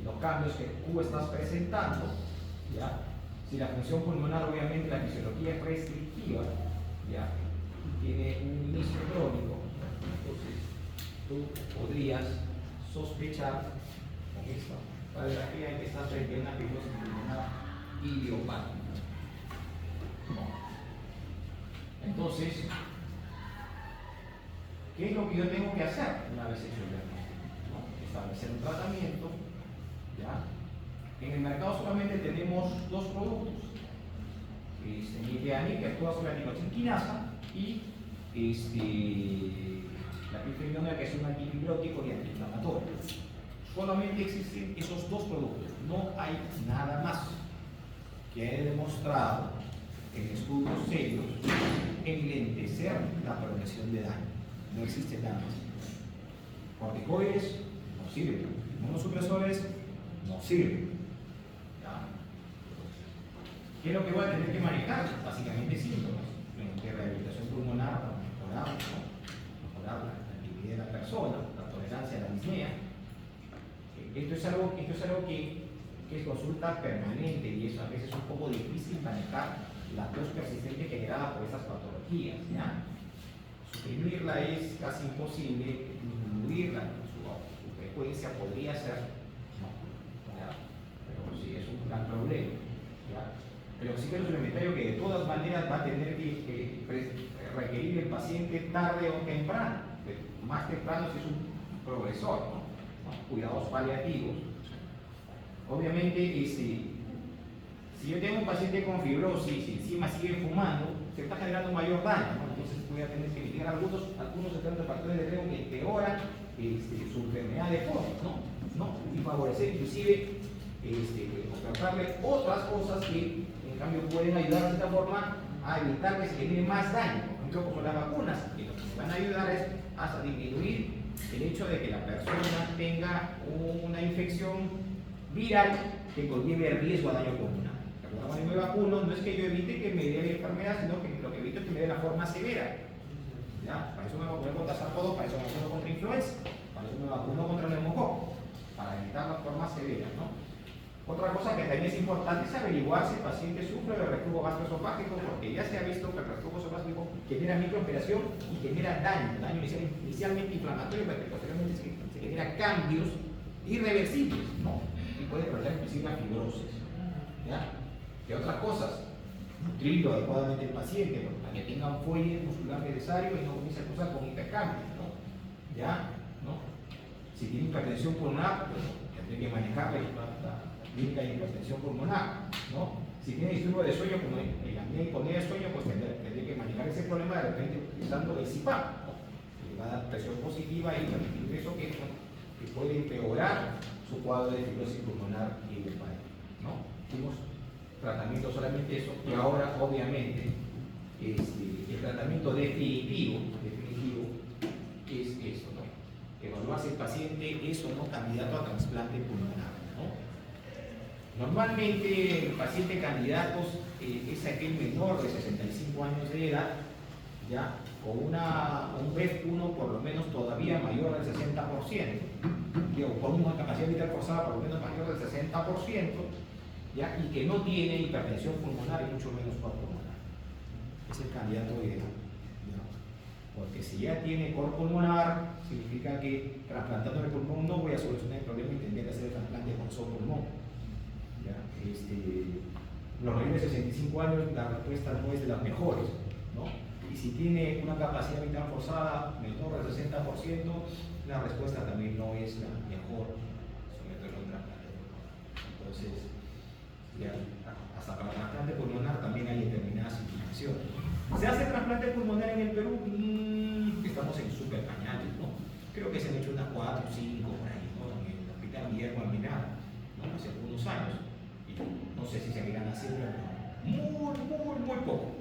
los cambios que tú estás presentando, ¿ya? Si la función pulmonar, obviamente la fisiología es restrictiva, ¿ya? Tiene un inicio crónico, entonces tú podrías sospechar con esta radiografía que estás frente a una fibrosis pulmonar idiopática. Entonces, ¿qué es lo que yo tengo que hacer una vez hecho el diagnóstico? ¿No? Establecer un tratamiento, ¿ya? En el mercado solamente tenemos dos productos, Nitianil, que actúa sobre la nicotinquinasa, y la pifenidona, que es un antifibriótico y antiinflamatorio. Solamente existen esos dos productos, no hay nada más que haya demostrado en estudios serios enlentecer la progresión de daño. No existe nada más. Corticoides no sirven, inmunosupresores no sirven. ¿Ya? ¿Qué es lo que voy a tener que manejar? Básicamente síntomas. Mediante rehabilitación pulmonar para mejorar, ¿no? Mejorar la actividad de la persona, la tolerancia a la disnea. Esto es algo que es consulta permanente y es a veces un poco difícil manejar la tos persistente generada por esas patologías. ¿Ya? Suprimirla es casi imposible, disminuirla, su frecuencia podría ser, no, ¿ya? Pero sí es un gran problema. ¿Ya? El oxígeno suplementario, que de todas maneras va a tener que requerir el paciente tarde o temprano, más temprano si es un progresor, ¿no? Cuidados paliativos. Obviamente, si yo tengo un paciente con fibrosis y encima sigue fumando, se está generando mayor daño, ¿no? Entonces voy a tener que mitigar algunos factores de riesgo que empeoran su enfermedad de fondo, ¿no? Y favorecer inclusive tratarle otras cosas que en cambio pueden ayudar de esta forma a evitar que se genere más daño. Por ejemplo, como las vacunas, que lo que van a ayudar es hasta disminuir el hecho de que la persona tenga una infección viral que conlleve riesgo a daño pulmonar. Cuando yo me vacuno, no es que yo evite que me dé la enfermedad, sino que lo que evito es que me dé la forma severa. ¿Ya? Para eso me vacuno contra sarcoidosis, para eso me vacuno contra influenza, para eso me vacuno contra neumococo, para evitar las formas severas, ¿no? Otra cosa que también es importante es averiguar si el paciente sufre de reflujo gastroesofágico, porque ya se ha visto que el reflujo esofágico genera microaspiración y genera daño inicialmente inflamatorio, pero que posteriormente se genera cambios irreversibles, ¿no? Y puede producir inclusive la fibrosis. ¿Ya? ¿Qué otras cosas? Nutrirlo adecuadamente el paciente, ¿no? Para que tenga un fuelle muscular necesario y no comience a cruzar con intercambios, ¿no? ¿Ya? ¿No? Si tiene hipertensión pulmonar, pues tendré que manejar la clínica de hipertensión pulmonar, ¿no? Si tiene disturbio de sueño, como la apnea de sueño, pues tendré que manejar ese problema de repente utilizando el CPAP, ¿no? Que va a dar presión positiva y permitir eso que puede empeorar su cuadro de fibrosis pulmonar idiopática, ¿no? Hicimos tratamiento solamente eso, y ahora obviamente el tratamiento definitivo es esto, ¿no? Evaluar si el paciente es o no candidato a trasplante pulmonar, ¿no? Normalmente el paciente candidato es aquel menor de 65 años de edad, ya con un BEF1 por lo menos todavía mayor del 60%, con una capacidad vital forzada por lo menos mayor del 60%, ¿ya? Y que no tiene hipertensión pulmonar y mucho menos pulmonar. Es el candidato ideal. Porque si ya tiene cor pulmonar, significa que trasplantando el pulmón no voy a solucionar el problema y tendría que hacer el trasplante con solo pulmón. ¿Ya? Los mayores de 65 años la respuesta no es de las mejores, ¿no? Y si tiene una capacidad vital forzada menor del 60%, la respuesta también no es la mejor sobre todo el trasplante. Entonces, ya, hasta para el trasplante pulmonar también hay determinadas inclinaciones. ¿Se hace trasplante pulmonar en el Perú? Estamos en super pañales, ¿no? Creo que se han hecho unas 4 o 5 por ahí, ¿no? En el hospital Guillermo Almenara, ¿no? Hace algunos años. Y no sé si seguirán haciendo, pero muy poco.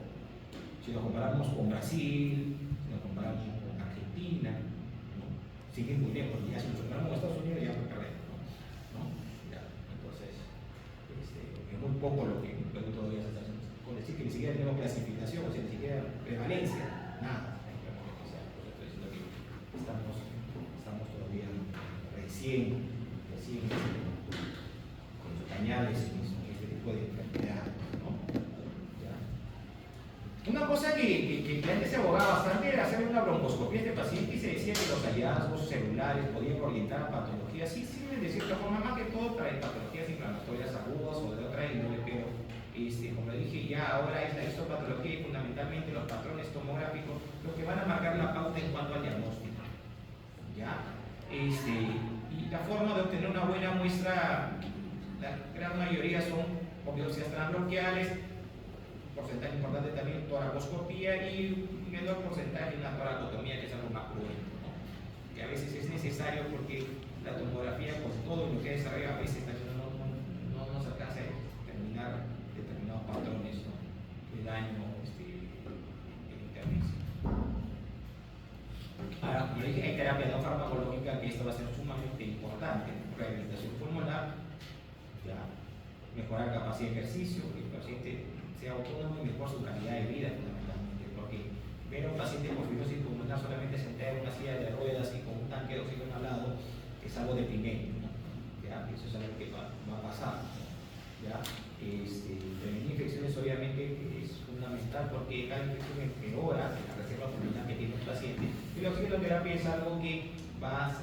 Si nos comparamos con Brasil, si nos comparamos con Argentina, ¿no? Siguen muy lejos. Ya si nos comparamos con Estados Unidos, ya fue perder, ¿no? Ya, entonces, es muy poco lo que en Perú todavía se está haciendo. Con decir que ni siquiera tenemos clasificación, o sea, ni siquiera prevalencia, nada. Estamos todavía recién con los pañales en este tipo de enfermedades, ¿no? ¿Ya? Una cosa que antes se abogaba bastante era hacer una broncoscopia a este paciente y se decía que los hallazgos celulares podían orientar a patologías. Sí sirven de cierta forma, más que todo para patologías inflamatorias agudas o de otra índole, pero como le dije ya, ahora es la histopatología y fundamentalmente los patrones tomográficos los que van a marcar la pauta en cuanto al diagnóstico. ¿Ya? Y la forma de obtener una buena muestra, la gran mayoría son biopsias transbronquiales, porcentaje importante también toracoscopía y menor porcentaje una toracotomía, que es algo más cruento, ¿no? Que a veces es necesario porque la tomografía, con todo lo que desarrolla, a veces también no nos alcanza a determinar determinados patrones, ¿no? De daño en intervención. Ahora, como dije, hay terapia no farmacológica, que esto va a ser sumamente importante. Rehabilitación pulmonar, ya, mejorar capacidad de ejercicio, que el paciente sea autónomo y mejor su calidad de vida, fundamentalmente. Porque ver a un paciente con fibrosis pulmonar solamente sentado en una silla de ruedas y con un tanque de oxígeno al lado es algo deprimente, ¿no? ¿Ya? Eso es algo que va a pasar, ¿no? ¿Ya? Prevenir infecciones obviamente es fundamental porque cada infección empeora la reserva pulmonar que tiene un paciente y la oxigenoterapia es algo que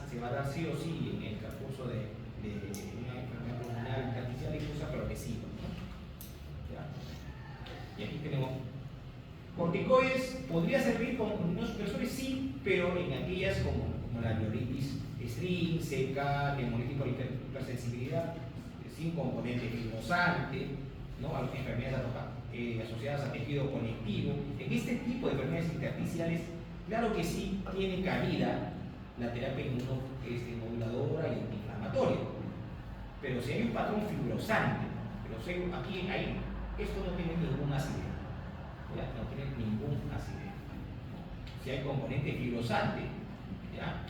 se va a dar sí o sí en el transcurso de una enfermedad pulmonar intersticial difusa progresiva, ¿no? ¿Ya? Y aquí tenemos corticoides. Podría servir como inmunosupresores, sí, pero en aquellas como la miolitis extrínseca, neumonitis por hipersensibilidad sin componente fibrosante, ¿no? Algunas enfermedades asociadas a tejido conectivo. En este tipo de enfermedades intersticiales, claro que sí tiene cabida la terapia inmunomoduladora y antiinflamatoria. Pero si hay un patrón fibrosante, esto no tiene ningún acidez. ¿Ya? No tiene ningún acidez. Si hay componente fibrosante, ¿ya?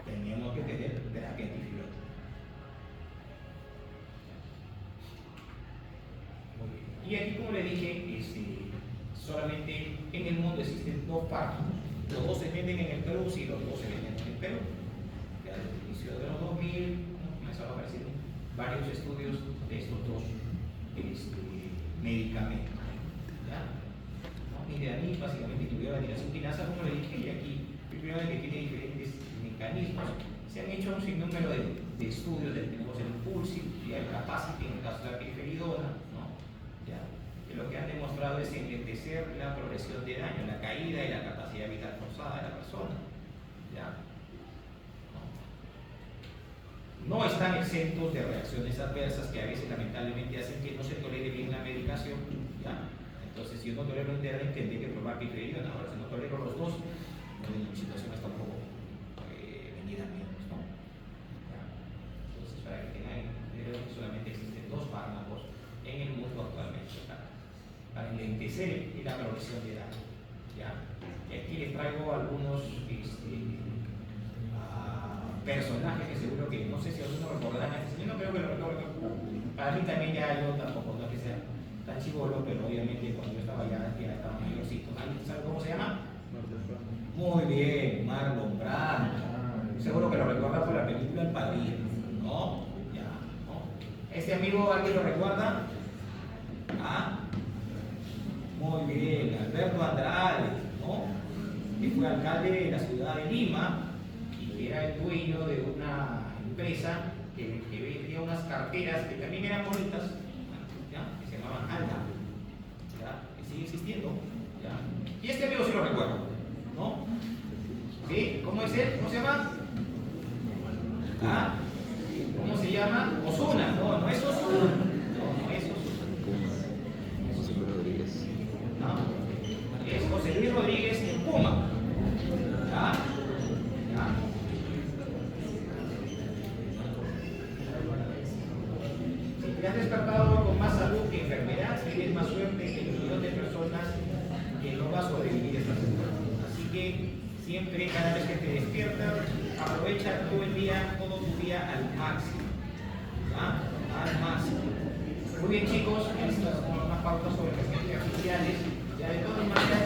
Tenemos que tener terapia antifibrótica. Y aquí, como le dije, solamente en el mundo existen 2 fármacos. Los 2 se venden en el Perú, sí, los 2 se venden en el Perú. Ya desde el inicio de los 2000 comenzaron a aparecer varios estudios de estos 2 medicamentos. ¿Ya? ¿No? Y de ahí básicamente incluyó la diazoquinasa, como le dije, y aquí, primero que tiene diferentes mecanismos. Se han hecho un sinnúmero de estudios, tenemos el Impulsi y el Capacity en el caso de la piriferidona, ¿no? ¿Ya? Que lo que han demostrado es enlentecer la progresión de daño, la caída y la capacidad vital forzada de la persona. ¿Ya? No están exentos de reacciones adversas que a veces lamentablemente hacen que no se tolere bien la medicación. ¿Ya? Entonces, si yo no tolero internet, tendré que probar piriferidona. Ahora, si no tolero los 2, mi situación está un poco venida menos, ¿no? ¿Ya? Entonces, para que tengan idea, solamente existen 2 fármacos en el mundo actualmente para enlentecer la progresión de daño. ¿Ya? Y aquí les traigo algunos personajes que seguro que no sé si algunos recordarán a este señor, no creo que lo recuerden. Para mí también ya yo tampoco, no es que sea tan chibolo, pero obviamente cuando yo estaba ya estaba mayorcito. ¿Sabe cómo se llama? Muy bien, Marlon Brando. Seguro que lo recuerda por la película El Padrino, ¿no? Ya, ¿no? ¿Este amigo alguien lo recuerda? ¿Ah? Muy bien, Alberto Andrade, ¿no? Que fue alcalde de la ciudad de Lima y era el dueño de una empresa que vendía unas carteras que también eran bonitas, ¿ya? Que se llamaban Alma, ¿ya? Que sigue existiendo, ¿ya? Y este amigo sí lo recuerdo, ¿no? ¿Sí? ¿Cómo es él? ¿Cómo se llama? ¿Ah? ¿Cómo se llama? Osuna, no es Osuna, no es Osuna. José Luis Rodríguez. ¿No? Es José Luis Rodríguez en Puma. ¿Ya? ¿Ya? Si te has despertado con más salud que enfermedad, tienes más suerte que el millón de personas que no va a sobrevivir esta semana. Así que siempre, cada vez que te despiertas, aprovecha todo el día, todo tu día al máximo. ¿Ya? Al máximo. Muy bien, chicos, estas son unas pautas sobre las ciencias artificiales. Ya de todas maneras,